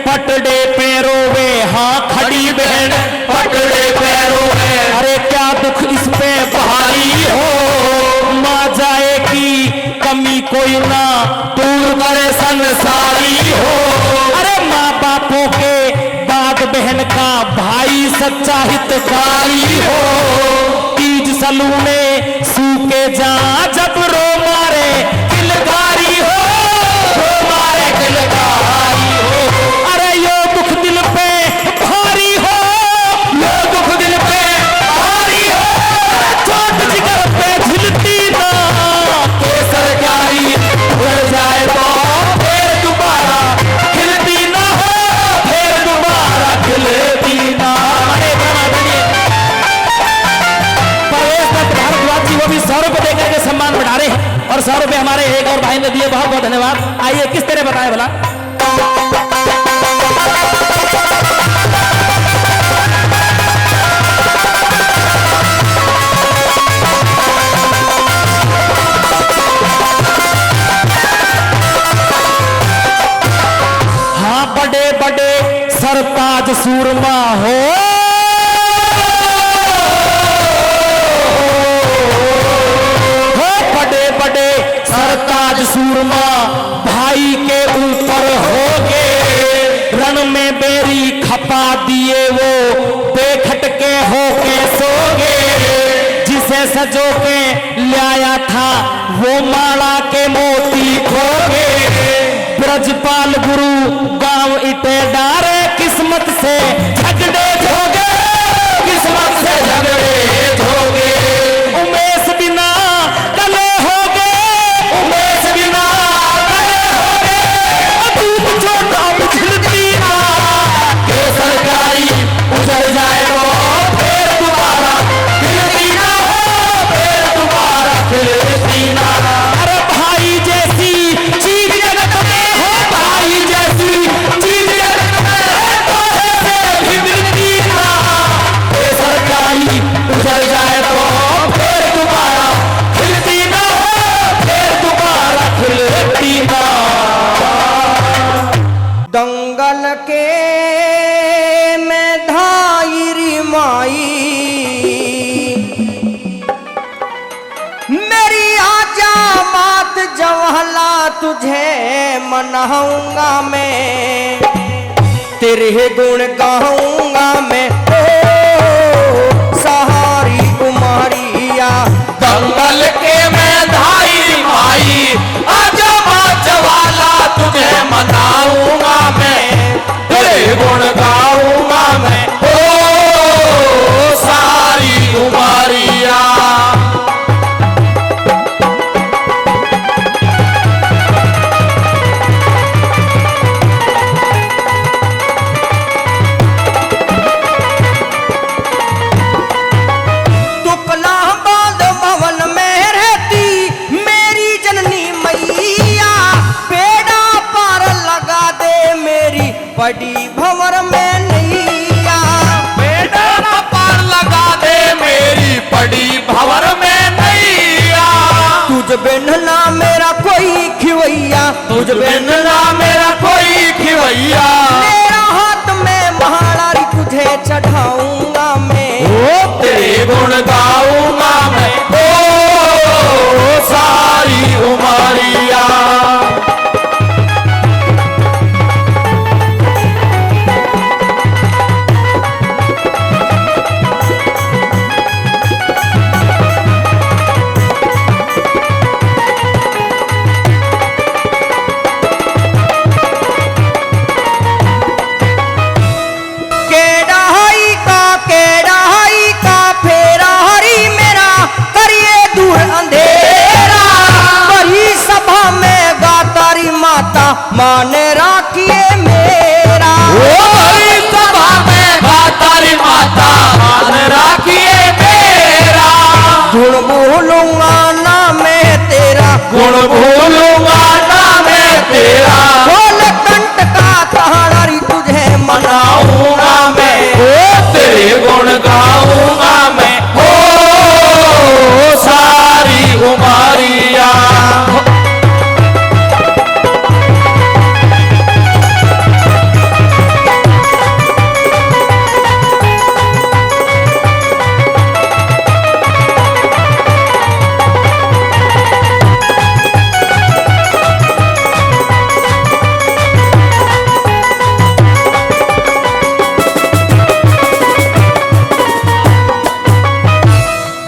[SPEAKER 6] पटड़े पैरों में, हाँ खड़ी बहन पटड़े पैरों में। अरे क्या दुख इस पे भारी हो, माँ जाए की कमी कोई ना दूर करे संसारी हो। अरे माँ बापों के बाद बहन का भाई सच्चा हितकारी हो। तीज सलूने सूखे जा जब रो मारे किलकारी हो, रो मारे किलकारी हो। अरे यो दुख दिल पे भारी हो, यो दुख दिल पे भारी हो। चोट जिगर पे झिलती ना, केसर क्यारी उड़ जाए तो फिर दोबारा खिलती ना हो, फिर दोबारा खिलती भाई ने दिए, बहुत बहुत धन्यवाद। आइए किस तरह बताए भला। हाँ बड़े बड़े सरताज सूरमा हो, बड़े बड़े सरताज सूरमा भाई के ऊपर होगे, रण में बेरी खपा दिए वो बेखटके होके सोगे, जिसे सजो के लाया था वो माला के मोती खोगे, ब्रजपाल गुरु गांव इटे डारे, किस्मत से झगड़े धोगे, किस्मत से झगड़े धोगे, उमेश बिना कले होगे, उमेश बिना कले होगे, धूप छोटा उछलती ना, के सरकारी उजड़ जाए वो फिर दोबारा खिलती ना हो, फिर दोबारा खिलती ना। अरे भाई जैसी चीज जगत में हो, भाई जैसी चीज जगत में है, तो ऐसे भी मिलती ना, के सरकारी उजड़ जाए तो फिर दोबारा खिलती ना हो, फिर दोबारा खिलती ना।
[SPEAKER 7] दंगल के में धायरी माई मेरी आजा मात जवहला तुझे मनाऊंगा मैं, तेरे गुण गाऊंगा मैं, ओ सहारी कुमारिया।
[SPEAKER 3] दंगल के में धाई माई, आजा माच वाला तुझे मनाऊंगा मैं, तेरे गुण गाऊंगा मैं, ओ सारी कुमारिया।
[SPEAKER 7] तुकलाबाद भवन में रहती मेरी जननी मैया, बेड़ा पार लगा दे मेरी बड़ी भंवर में नैया,
[SPEAKER 3] बेटा पार लगा दे मेरी पड़ी भंवर में नैया,
[SPEAKER 7] तुझ बिन ना मेरा कोई खिवैया,
[SPEAKER 3] तुझ बिन ना मेरा कोई खिवैया,
[SPEAKER 7] मेरा हाथ में महारारी तुझे चढ़ाऊंगा मैं,
[SPEAKER 3] ओ तेरे गुण गाऊंगा मैं, ओ सारी उमरिया।
[SPEAKER 7] केड़ाई का फेरा हरी मेरा करिए दूर अंधेरा, वही सभा में गातारी माता माने राखिए मेरा,
[SPEAKER 3] ओ सभा में गातारी माता मान राखिए मेरा,
[SPEAKER 7] गुण बोलूंगा ना मैं तेरा,
[SPEAKER 3] गुण भूलूंगा ना मैं तेरा,
[SPEAKER 7] बोल कंठ का तहारी तुझे
[SPEAKER 3] मनाऊंगा मैं, ओ तेरे गुण गाऊंगा मैं, ओ सारी उमरिया।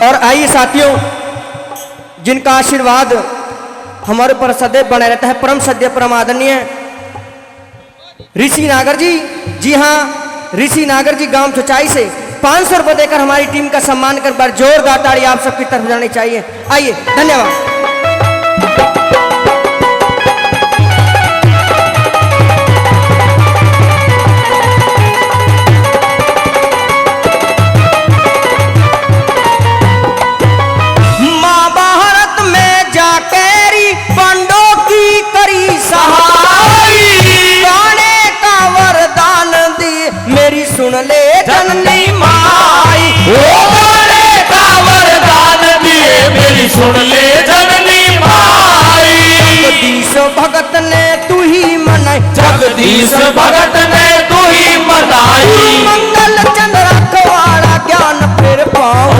[SPEAKER 7] और आइए साथियों, जिनका आशीर्वाद हमारे ऊपर सदैव बना रहता है, परम सद्य परम आदरणीय ऋषि नागर जी। जी हाँ, ऋषि नागर जी गांव चौचाई से 500 रुपए देकर हमारी टीम का सम्मान कर बार जोरदार ताड़ी आप सबकी तरफ जानी चाहिए। आइए, धन्यवाद। महाभारत में जाकेरी पांडव
[SPEAKER 3] उस भगत ने तू ही बताई
[SPEAKER 7] मंगल चंद्र रखवाड़ा ज्ञान फिर पाऊं